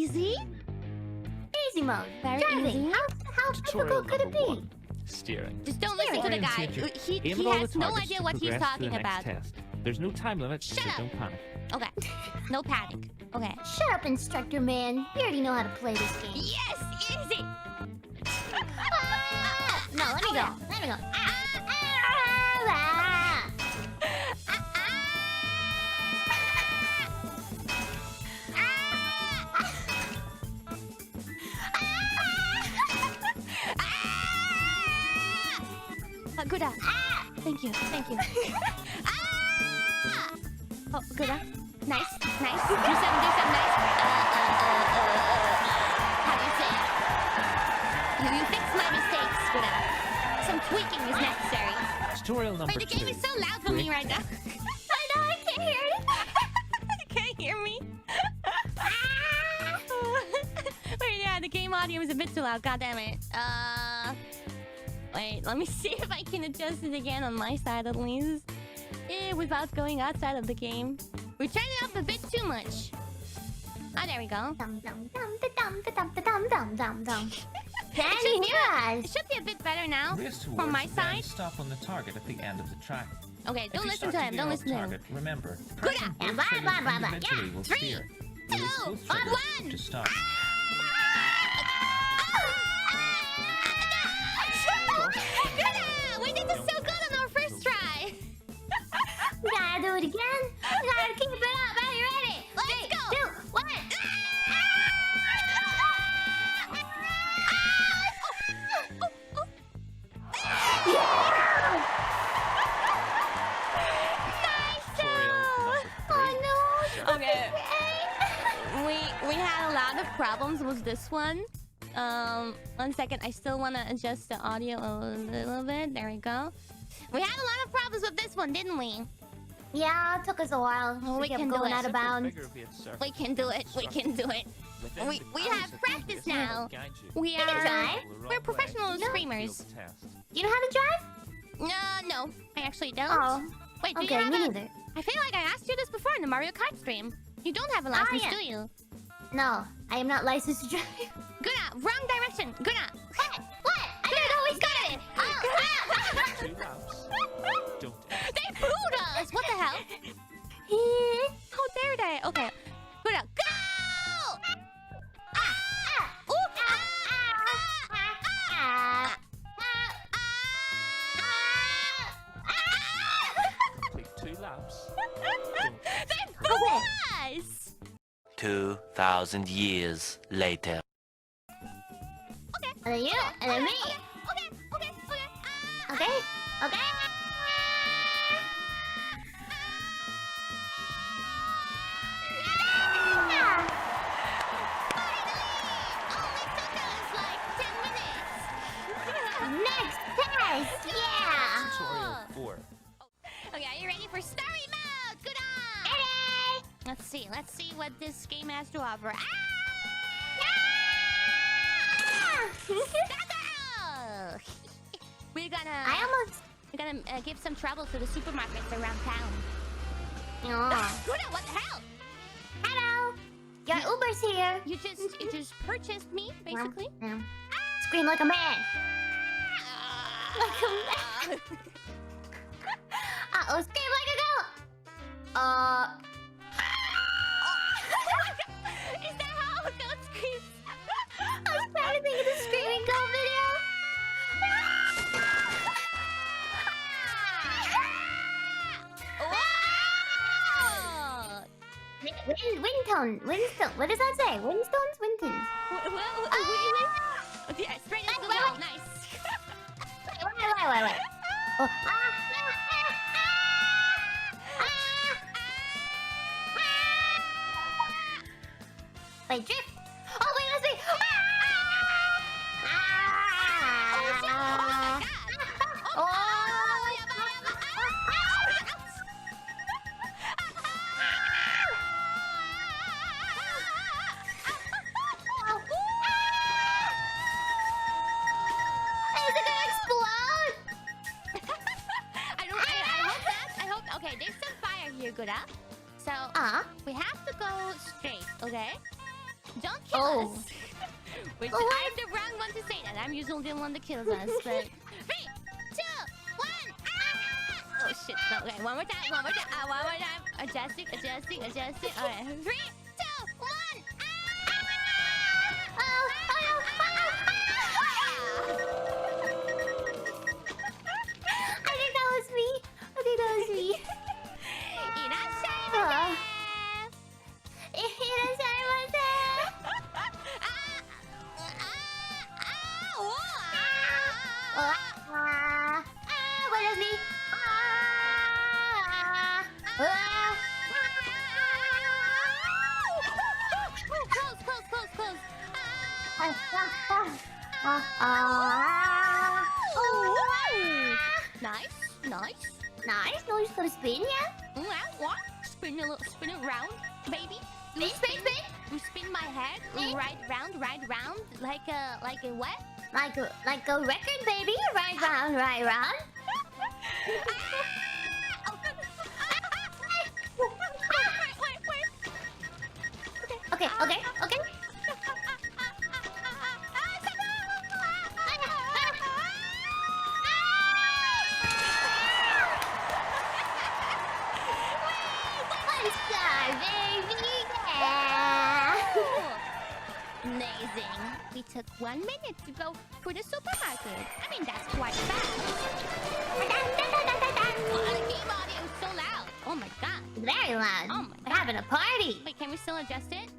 easy? Easy mode. Very Driving. easy. How difficult could it be? Steering. Just don't listen to the guy. He has no idea what he's talking about. There's no time limit, Shut so up. don't panic. Okay. No panic. Okay. Shut up, instructor man. We already know how to play this game. Yes, easy. No, let me go. Let me go. Good. Thank you. Thank you. Oh, good. Nice. Nice. Do some nice. How do you say it? You fix my mistakes. Good. Some tweaking is necessary. Tutorial number Wait, the game 2. is so loud for me right now. I know, I can't hear it. You can't hear me. Wait, yeah, the game audio is a bit too loud. God damn it. Wait, let me see if I can adjust it again on my side at least. Without going outside of the game. We turned it up a bit too much. Oh, there we go. Dum dum dum dum dum dum dum dum dum. Can you hear It us? should be a bit better now. Race towards, From my then side. stop on the target at the end of the track. Okay, If don't you listen start to him. veer Don't off listen to him. target, remember, the Good. person Yeah, both blah, triggers blah, blah, blah. individually Yeah. will 3, steer. 2, Use both 1, triggers 1. to start. Good. We did this so good on our first try. We gotta do it again. We gotta keep it up. Are you ready? Let's go. 2, 1. Tutorial number 3. Oh no. Okay. We had a lot of problems with this one. 1 second. I still want to adjust the audio a little bit. There we go. We had a lot of problems with this one, didn't we? Yeah, it took us a while. We kept can do going it. out of bounds. Figure of its surface We can do it. We can do it. within We the have course of practice this now. will guide you. We can are. drive. We're professional No. streamers. Field test. You know how to drive? No, I actually don't. Oh, Wait, do you okay, have me a... neither. I feel like I asked you this before in the Mario Kart stream. You don't have a license, yeah. do you? No, I am not licensed to drive. Guna, wrong direction. Guna. What? I don't always got it. Oh, 2 laps. Don't They booed us. What the hell? How dare they? Okay. Guna, go! Ooh, complete 2 laps. They booed us. 2,000 years later. And then you, and then me. Okay, okay. Yeah! Next test, yeah. Tutorial 4. Okay, are you ready for story mode? Good on! Ready? Let's see what this game has to offer. Ah! We're gonna give some trouble to the supermarkets around town. Oh. What the hell? Hello. Your Uber's here. You just purchased me, basically. Yeah. Scream like a man. Like a man. Uh-oh, scream like a girl. Is that how a goat screams? I was trying to think of the screaming goat video. Oh! Wintone. What does that say? Winstones? Wintons. Yeah, straight into the Wait, wall. wait. Nice. Wait. Oh, Wait, drift. Oh, wait, let's see. Is it gonna explode? I hope. Okay, there's some fire here, Gura. So we have to go straight, okay? Don't kill Oh. us. Which I'm the wrong one to say that. I'm usually the one that kills us. But 3, 2, 1. Ah! Oh shit. No, okay, one more time. One more time. One more time. Adjusting. Okay. 3, 2, 1. I think that was me. 이라샤이마세. What is me? Close. Nice. No, you got a spin, yeah? What? Spin it round, baby. Spin. You spin my head right round, like a what? Like a record, baby. Right round. Okay. One star, baby. Yeah. Amazing. We took 1 minute to go to the supermarket. I mean, that's quite fast. Oh, the game audio is so loud. Oh my god. Very loud. Oh my We're having a party. Wait, can we still adjust it?